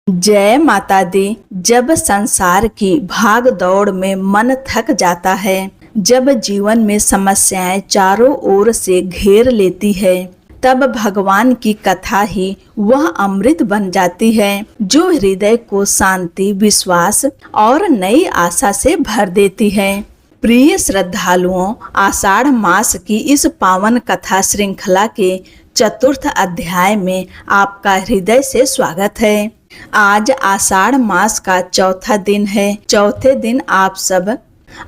जय माता दी। जब संसार की भाग दौड़ में मन थक जाता है, जब जीवन में समस्याएं चारों ओर से घेर लेती है, तब भगवान की कथा ही वह अमृत बन जाती है जो हृदय को शांति, विश्वास और नई आशा से भर देती है। प्रिय श्रद्धालुओं, आषाढ़ मास की इस पावन कथा श्रृंखला के चतुर्थ अध्याय में आपका हृदय से स्वागत है। आज आषाढ़ मास का चौथा दिन है। चौथे दिन आप सब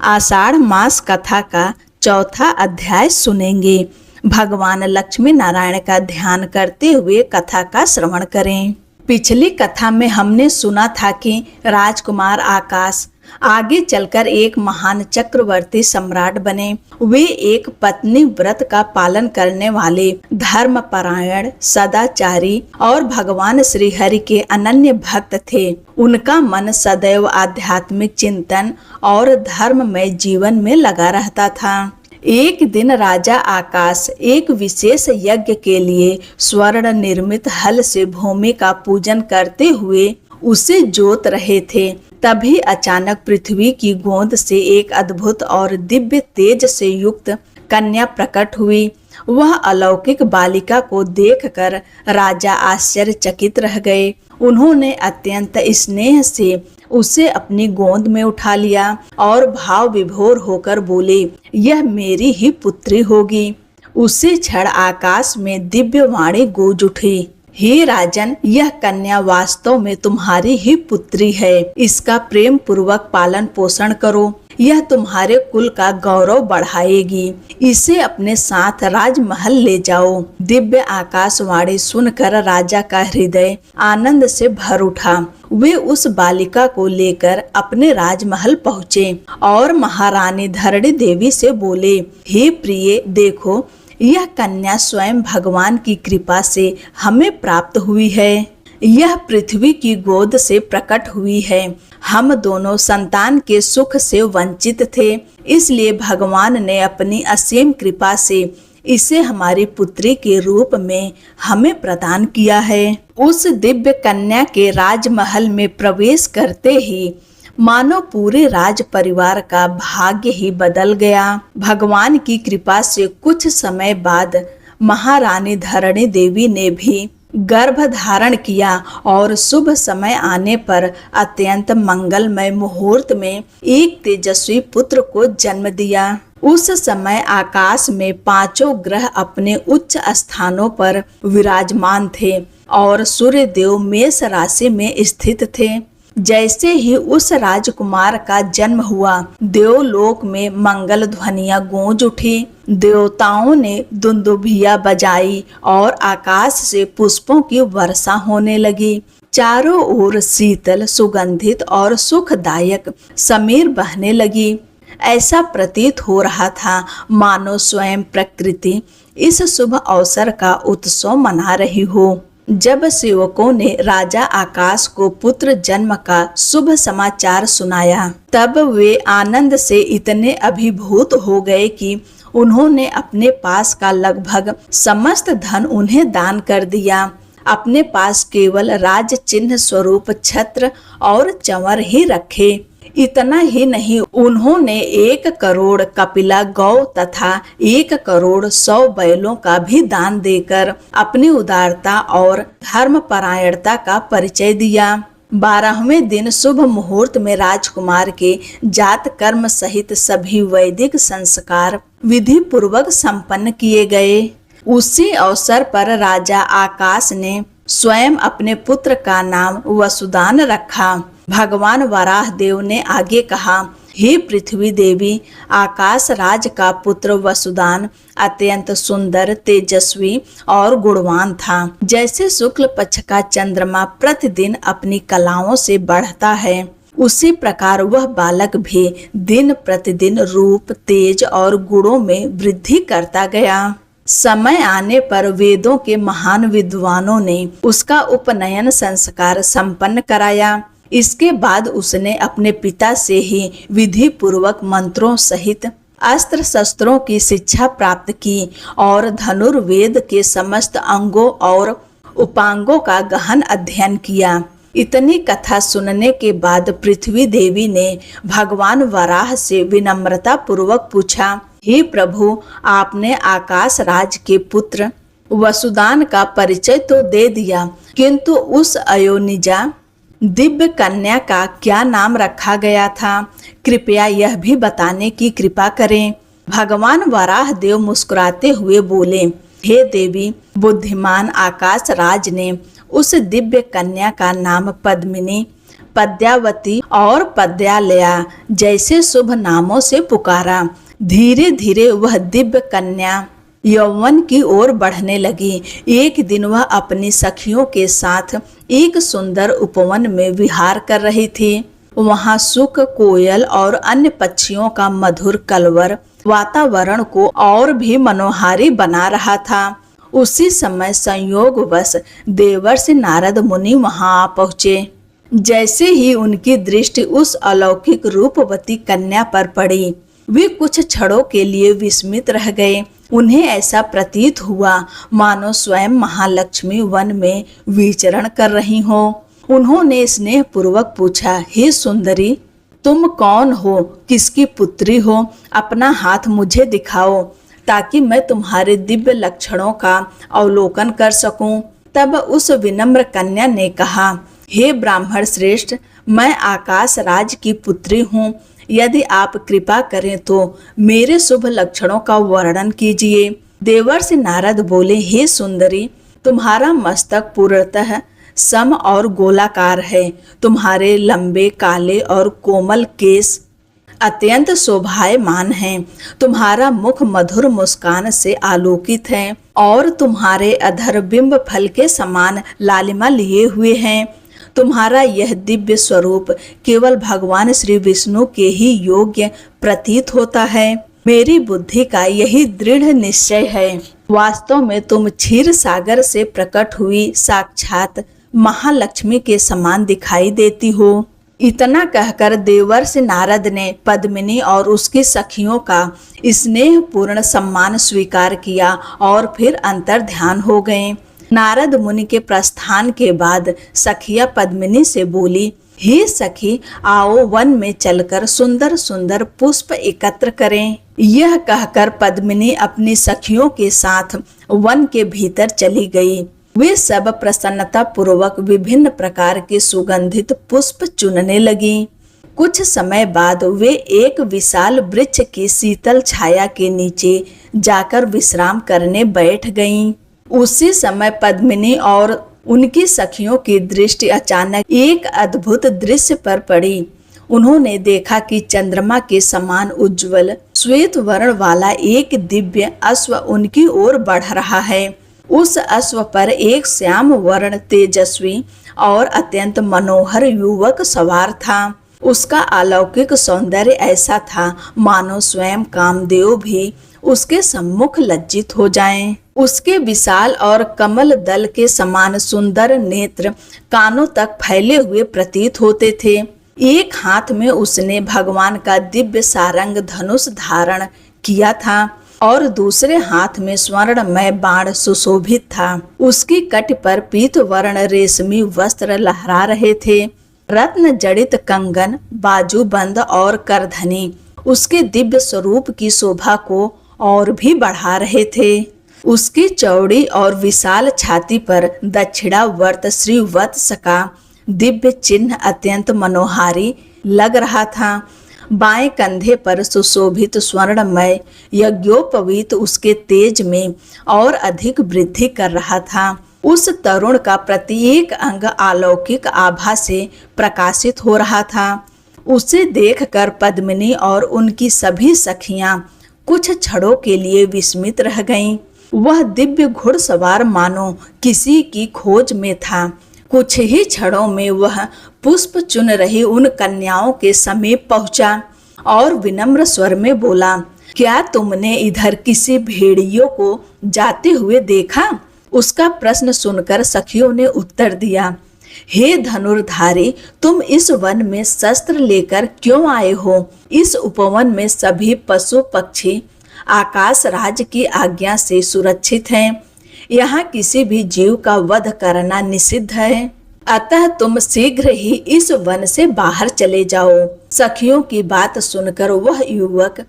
आषाढ़ मास कथा का चौथा अध्याय सुनेंगे। भगवान लक्ष्मी नारायण का ध्यान करते हुए कथा का श्रवण करें। पिछली कथा में हमने सुना था कि राजकुमार आकाश आगे चलकर एक महान चक्रवर्ती सम्राट बने। वे एक पत्नी व्रत का पालन करने वाले, धर्मपरायण, सदाचारी और भगवान श्री हरि के अनन्य भक्त थे। उनका मन सदैव आध्यात्मिक चिंतन और धर्ममय जीवन में लगा रहता था। एक दिन राजा आकाश एक विशेष यज्ञ के लिए स्वर्ण निर्मित हल से भूमि का पूजन करते हुए उसे जोत रहे थे। तभी अचानक पृथ्वी की गोंद से एक अद्भुत और दिव्य तेज से युक्त कन्या प्रकट हुई। वह अलौकिक बालिका को देखकर राजा आश्चर्यचकित रह गए। उन्होंने अत्यंत स्नेह से उसे अपनी गोद में उठा लिया और भाव विभोर होकर बोले, यह मेरी ही पुत्री होगी। उसी क्षण आकाश में दिव्य वाणी गूंज उठी, हे राजन, यह कन्या वास्तव में तुम्हारी ही पुत्री है। इसका प्रेम पूर्वक पालन पोषण करो। यह तुम्हारे कुल का गौरव बढ़ाएगी। इसे अपने साथ राजमहल ले जाओ। दिव्य आकाशवाणी सुनकर राजा का हृदय आनंद से भर उठा। वे उस बालिका को लेकर अपने राजमहल पहुँचे और महारानी धरणी देवी से बोले, हे प्रिय, देखो, यह कन्या स्वयं भगवान की कृपा से हमें प्राप्त हुई है। यह पृथ्वी की गोद से प्रकट हुई है। हम दोनों संतान के सुख से वंचित थे, इसलिए भगवान ने अपनी असीम कृपा से इसे हमारी पुत्री के रूप में हमें प्रदान किया है। उस दिव्य कन्या के राजमहल में प्रवेश करते ही मानो पूरे राज परिवार का भाग्य ही बदल गया। भगवान की कृपा से कुछ समय बाद महारानी धरणी देवी ने भी गर्भ धारण किया और शुभ समय आने पर अत्यंत मंगलमय मुहूर्त में एक तेजस्वी पुत्र को जन्म दिया। उस समय आकाश में पांचों ग्रह अपने उच्च स्थानों पर विराजमान थे और सूर्य देव मेष राशि में स्थित थे। जैसे ही उस राजकुमार का जन्म हुआ, देवलोक में मंगल ध्वनियां गूंज उठी। देवताओं ने दुंदुभिया बजाई और आकाश से पुष्पों की वर्षा होने लगी। चारों ओर शीतल, सुगंधित और सुखदायक समीर बहने लगी। ऐसा प्रतीत हो रहा था मानो स्वयं प्रकृति इस शुभ अवसर का उत्सव मना रही हो। जब सेवकों ने राजा आकाश को पुत्र जन्म का शुभ समाचार सुनाया, तब वे आनंद से इतने अभिभूत हो गए कि उन्होंने अपने पास का लगभग समस्त धन उन्हें दान कर दिया। अपने पास केवल राज चिन्ह स्वरूप छत्र और चंवर ही रखे। इतना ही नहीं, उन्होंने 1 करोड़ कपिला गौ तथा 1 करोड़ 100 बैलों का भी दान देकर अपनी उदारता और धर्मपरायणता का परिचय दिया। 12वें दिन शुभ मुहूर्त में राजकुमार के जात कर्म सहित सभी वैदिक संस्कार विधि पूर्वक संपन्न किए गए। उसी अवसर पर राजा आकाश ने स्वयं अपने पुत्र का नाम वसुदान रखा। भगवान वराह देव ने आगे कहा, हे पृथ्वी देवी, आकाश राज का पुत्र वसुदान अत्यंत सुंदर, तेजस्वी और गुणवान था। जैसे शुक्ल पक्ष का चंद्रमा प्रतिदिन अपनी कलाओं से बढ़ता है, उसी प्रकार वह बालक भी दिन प्रतिदिन रूप, तेज और गुणों में वृद्धि करता गया। समय आने पर वेदों के महान विद्वानों ने उसका उपनयन संस्कार संपन्न कराया। इसके बाद उसने अपने पिता से ही विधि पूर्वक मंत्रों सहित अस्त्र शस्त्रों की शिक्षा प्राप्त की और धनुर्वेद के समस्त अंगों और उपांगों का गहन अध्ययन किया। इतनी कथा सुनने के बाद पृथ्वी देवी ने भगवान वराह से विनम्रता पूर्वक पूछा, हे प्रभु, आपने आकाश राज के पुत्र वसुदान का परिचय तो दे दिया, किंतु उस अयोनिजा दिव्य कन्या का क्या नाम रखा गया था? कृपया यह भी बताने की कृपा करें। भगवान वराह देव मुस्कुराते हुए बोले, हे देवी, बुद्धिमान आकाश राज ने उस दिव्य कन्या का नाम पद्मिनी, पद्यावती और पद्यालया जैसे शुभ नामों से पुकारा। धीरे धीरे वह दिव्य कन्या यौवन की ओर बढ़ने लगी। एक दिन वह अपनी सखियों के साथ एक सुंदर उपवन में विहार कर रही थी। वहां सुख, कोयल और अन्य पक्षियों का मधुर कलवर वातावरण को और भी मनोहारी बना रहा था। उसी समय संयोगवश देवर्षि नारद मुनि वहां आ पहुंचे। जैसे ही उनकी दृष्टि उस अलौकिक रूपवती कन्या पर पड़ी, वे कुछ क्षणों के लिए विस्मित रह गए। उन्हें ऐसा प्रतीत हुआ मानो स्वयं महालक्ष्मी वन में विचरण कर रही हो। उन्होंने स्नेह पूर्वक पूछा, हे सुंदरी, तुम कौन हो? किसकी पुत्री हो? अपना हाथ मुझे दिखाओ ताकि मैं तुम्हारे दिव्य लक्षणों का अवलोकन कर सकूं। तब उस विनम्र कन्या ने कहा, हे ब्राह्मण श्रेष्ठ, मैं आकाश राज की पुत्री हूँ। यदि आप कृपा करें तो मेरे शुभ लक्षणों का वर्णन कीजिए। देवर्षि नारद बोले, हे सुंदरी, तुम्हारा मस्तक पूर्णतः सम और गोलाकार है। तुम्हारे लंबे काले और कोमल केस अत्यंत शोभायमान हैं। तुम्हारा मुख मधुर मुस्कान से आलोकित है और तुम्हारे अधर बिंब फल के समान लालिमा लिए हुए हैं। तुम्हारा यह दिव्य स्वरूप केवल भगवान श्री विष्णु के ही योग्य प्रतीत होता है। मेरी बुद्धि का यही दृढ़ निश्चय है। वास्तव में तुम क्षीर सागर से प्रकट हुई साक्षात महालक्ष्मी के समान दिखाई देती हो। इतना कहकर देवर्षि नारद ने पद्मिनी और उसकी सखियों का स्नेहपूर्ण सम्मान स्वीकार किया और फिर अंतर ध्यान हो गए। नारद मुनि के प्रस्थान के बाद सखिया पद्मिनी से बोली, हे सखी, आओ वन में चलकर सुंदर सुंदर पुष्प एकत्र करें। यह कहकर पद्मिनी अपनी सखियों के साथ वन के भीतर चली गई। वे सब प्रसन्नता पूर्वक विभिन्न प्रकार के सुगंधित पुष्प चुनने लगी। कुछ समय बाद वे एक विशाल वृक्ष की शीतल छाया के नीचे जाकर विश्राम करने बैठ गईं। उसी समय पद्मिनी और उनकी सखियों की दृष्टि अचानक एक अद्भुत दृश्य पर पड़ी। उन्होंने देखा कि चंद्रमा के समान उज्जवल श्वेत वर्ण वाला एक दिव्य अश्व उनकी ओर बढ़ रहा है। उस अश्व पर एक श्याम वर्ण तेजस्वी और अत्यंत मनोहर युवक सवार था। उसका अलौकिक सौंदर्य ऐसा था मानो स्वयं कामदेव भी उसके सम्मुख लज्जित हो जाएं। उसके विशाल और कमल दल के समान सुंदर नेत्र कानों तक फैले हुए प्रतीत होते थे। एक हाथ में उसने भगवान का दिव्य सारंग धनुष धारण किया था और दूसरे हाथ में स्वर्णमय बाण सुशोभित था। उसकी कट पर पीत वर्ण रेशमी वस्त्र लहरा रहे थे। रत्न जड़ित कंगन, बाजूबंद और करधनी उसके दिव्य स्वरूप की शोभा को और भी बढ़ा रहे थे। उसकी चौड़ी और विशाल छाती पर दक्षिणावर्त श्रीवत्स का दिव्य चिन्ह अत्यंत मनोहारी लग रहा था। बाएं कंधे पर सुशोभित स्वर्णमय यज्ञोपवीत उसके तेज में और अधिक वृद्धि कर रहा था। उस तरुण का प्रत्येक अंग अलौकिक आभा से प्रकाशित हो रहा था। उसे देखकर पद्मिनी और उनकी सभी सखियां कुछ क्षणों के लिए विस्मित रह गईं। वह दिव्य घुड़सवार मानो किसी की खोज में था। कुछ ही क्षणों में वह पुष्प चुन रही उन कन्याओं के समीप पहुंचा और विनम्र स्वर में बोला, क्या तुमने इधर किसी भेड़ियों को जाते हुए देखा? उसका प्रश्न सुनकर सखियों ने उत्तर दिया, हे धनुर्धारी, तुम इस वन में शस्त्र लेकर क्यों आए हो? इस उपवन में सभी पशु पक्षी आकाश राज की आज्ञा से सुरक्षित हैं। यहाँ किसी भी जीव का वध करना निषिद्ध है। अतः तुम शीघ्र ही इस वन से बाहर चले जाओ। सखियों की बात सुनकर वह युवक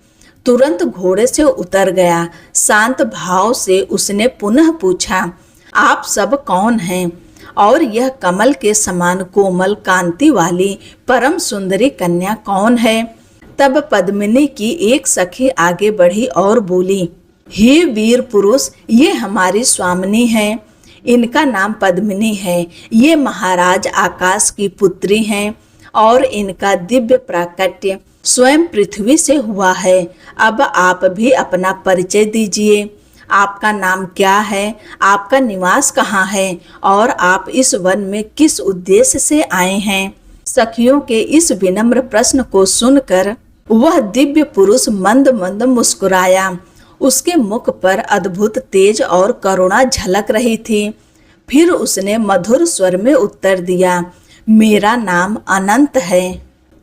तुरंत घोड़े से उतर गया। शांत भाव से उसने पुनः पूछा, आप सब कौन हैं और यह कमल के समान कोमल कांति वाली परम सुंदरी कन्या कौन है? तब पद्मिनी की एक सखी आगे बढ़ी और बोली, हे वीर पुरुष, ये हमारी स्वामिनी हैं। इनका नाम पद्मिनी है। ये महाराज आकाश की पुत्री हैं और इनका दिव्य प्राकट्य स्वयं पृथ्वी से हुआ है। अब आप भी अपना परिचय दीजिए। आपका नाम क्या है? आपका निवास कहाँ है? और आप इस वन में किस उद्देश्य से आए हैं? सखियों के इस विनम्र प्रश्न को सुनकर वह दिव्य पुरुष मंद मंद मुस्कुराया। उसके मुख पर अद्भुत तेज और करुणा झलक रही थी। फिर उसने मधुर स्वर में उत्तर दिया, मेरा नाम अनंत है।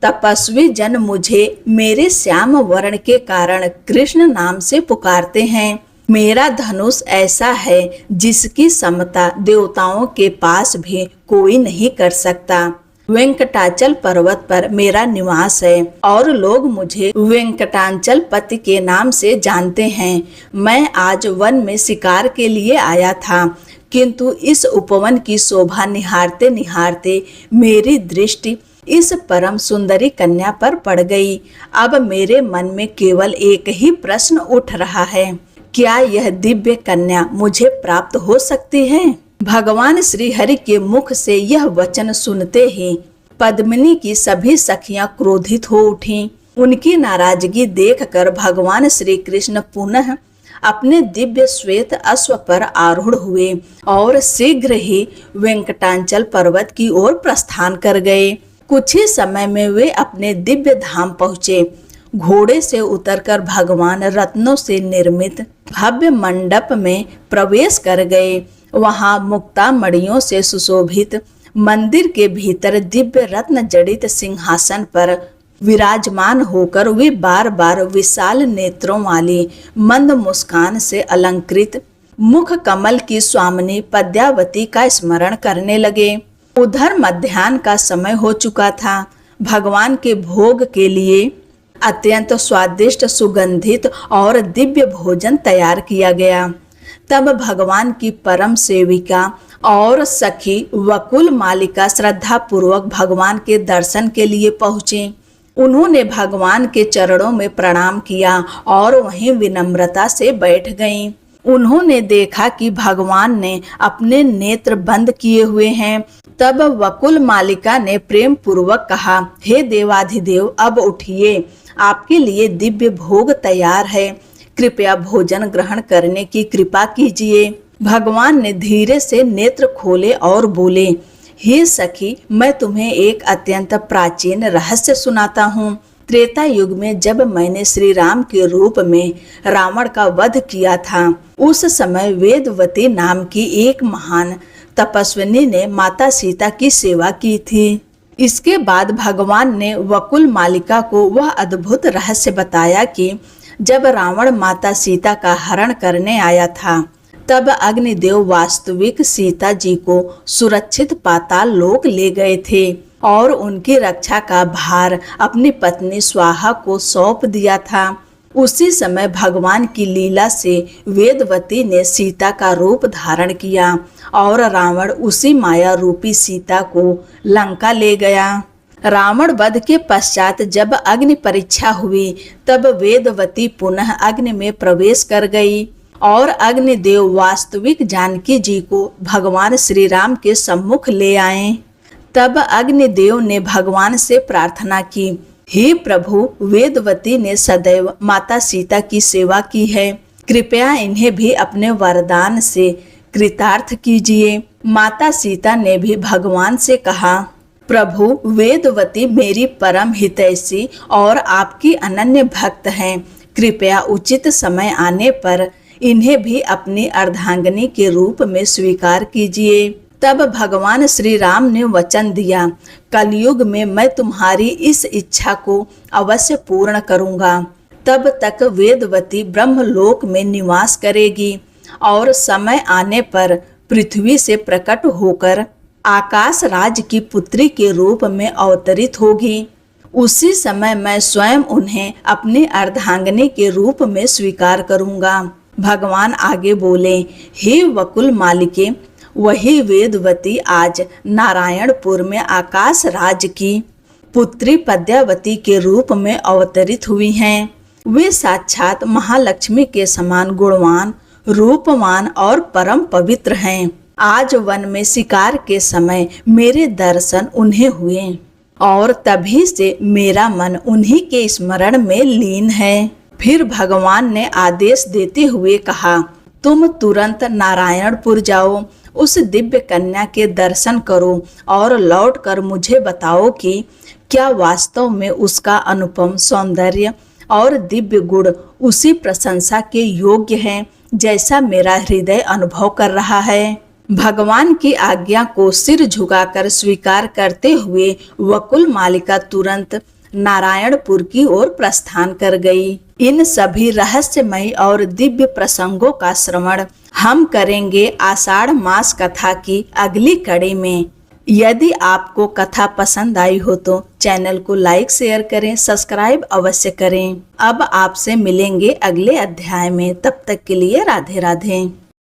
तपस्वी जन मुझे मेरे श्याम वर्ण के कारण कृष्ण नाम से पुकारते हैं। मेरा धनुष ऐसा है जिसकी समता देवताओं के पास भी कोई नहीं कर सकता। वेंकटाचल पर्वत पर मेरा निवास है और लोग मुझे वेंकटाचल पति के नाम से जानते हैं। मैं आज वन में शिकार के लिए आया था, किंतु इस उपवन की शोभा निहारते निहारते मेरी दृष्टि इस परम सुंदरी कन्या पर पड़ गई। अब मेरे मन में केवल एक ही प्रश्न उठ रहा है, क्या यह दिव्य कन्या मुझे प्राप्त हो सकती है? भगवान श्री हरि के मुख से यह वचन सुनते ही पद्मिनी की सभी सखियां क्रोधित हो उठीं। उनकी नाराजगी देखकर भगवान श्री कृष्ण पुनः अपने दिव्य श्वेत अश्व पर आरूढ़ हुए और शीघ्र ही वेंकटाचल पर्वत की ओर प्रस्थान कर गए। कुछ ही समय में वे अपने दिव्य धाम पहुँचे। घोड़े से उतरकर भगवान रत्नों से निर्मित भव्य मंडप में प्रवेश कर गए। वहां मुक्ता मणियों से सुशोभित मंदिर के भीतर दिव्य रत्न जड़ित सिंहासन पर विराजमान होकर वे बार बार विशाल नेत्रों वाली मंद मुस्कान से अलंकृत मुख कमल की स्वामिनी पद्यावती का स्मरण करने लगे। उधर मध्याह्न का समय हो चुका था। भगवान के भोग के लिए अत्यंत स्वादिष्ट, सुगंधित और दिव्य भोजन तैयार किया गया। तब भगवान की परम सेविका और सखी वकुल मालिका श्रद्धा पूर्वक भगवान के दर्शन के लिए पहुँचे। उन्होंने भगवान के चरणों में प्रणाम किया और वहीं विनम्रता से बैठ गईं। उन्होंने देखा कि भगवान ने अपने नेत्र बंद किए हुए हैं। तब वकुल मालिका ने प्रेम पूर्वक कहा, हे देवाधिदेव, अब उठिए, आपके लिए दिव्य भोग तैयार है। कृपया भोजन ग्रहण करने की कृपा कीजिए। भगवान ने धीरे से नेत्र खोले और बोले, हे सखी, मैं तुम्हें एक अत्यंत प्राचीन रहस्य सुनाता हूँ। त्रेता युग में जब मैंने श्री राम के रूप में रावण का वध किया था, उस समय वेदवती नाम की एक महान तपस्विनी ने माता सीता की सेवा की थी। इसके बाद भगवान ने वकुल मालिका को वह अद्भुत रहस्य बताया कि जब रावण माता सीता का हरण करने आया था, तब अग्निदेव वास्तविक सीता जी को सुरक्षित पाताल लोक ले गए थे और उनकी रक्षा का भार अपनी पत्नी स्वाहा को सौंप दिया था। उसी समय भगवान की लीला से वेदवती ने सीता का रूप धारण किया और रावण उसी माया रूपी सीता को लंका ले गया। रावण वध के पश्चात जब अग्नि परीक्षा हुई, तब वेदवती पुनः अग्नि में प्रवेश कर गई और अग्निदेव वास्तविक जानकी जी को भगवान श्री राम के सम्मुख ले आए। तब अग्निदेव ने भगवान से प्रार्थना की, हे प्रभु, वेदवती ने सदैव माता सीता की सेवा की है, कृपया इन्हें भी अपने वरदान से कृतार्थ कीजिए। माता सीता ने भी भगवान से कहा, प्रभु, वेदवती मेरी परम हितैषी और आपकी अनन्य भक्त हैं, कृपया उचित समय आने पर इन्हें भी अपनी अर्धांगिनी के रूप में स्वीकार कीजिए। तब भगवान श्री राम ने वचन दिया, कलयुग में मैं तुम्हारी इस इच्छा को अवश्य पूर्ण करूंगा। तब तक वेदवती ब्रह्मलोक में निवास करेगी और समय आने पर पृथ्वी से प्रकट होकर आकाश राज की पुत्री के रूप में अवतरित होगी। उसी समय मैं स्वयं उन्हें अपनी अर्धांगिनी के रूप में स्वीकार करूंगा। भगवान आगे बोले, हे वकुल मालिके, वही वेदवती आज नारायणपुर में आकाश राज की पुत्री पद्यावती के रूप में अवतरित हुई हैं। वे साक्षात महालक्ष्मी के समान गुणवान, रूपवान और परम पवित्र हैं। आज वन में शिकार के समय मेरे दर्शन उन्हें हुए और तभी से मेरा मन उन्हीं के स्मरण में लीन है। फिर भगवान ने आदेश देते हुए कहा, तुम तुरंत नारायणपुर जाओ, उस दिव्य कन्या के दर्शन करो और लौटकर मुझे बताओ कि क्या वास्तव में उसका अनुपम सौंदर्य और दिव्य गुण उसी प्रशंसा के योग्य हैं जैसा मेरा हृदय अनुभव कर रहा है। भगवान की आज्ञा को सिर झुकाकर स्वीकार करते हुए वकुल मालिका तुरंत नारायणपुर की ओर प्रस्थान कर गई। इन सभी रहस्यमय और दिव्य प्रसंगों का श्रवण हम करेंगे आषाढ़ मास कथा की अगली कड़ी में। यदि आपको कथा पसंद आई हो तो चैनल को लाइक शेयर करें, सब्सक्राइब अवश्य करें। अब आपसे मिलेंगे अगले अध्याय में। तब तक के लिए राधे राधे।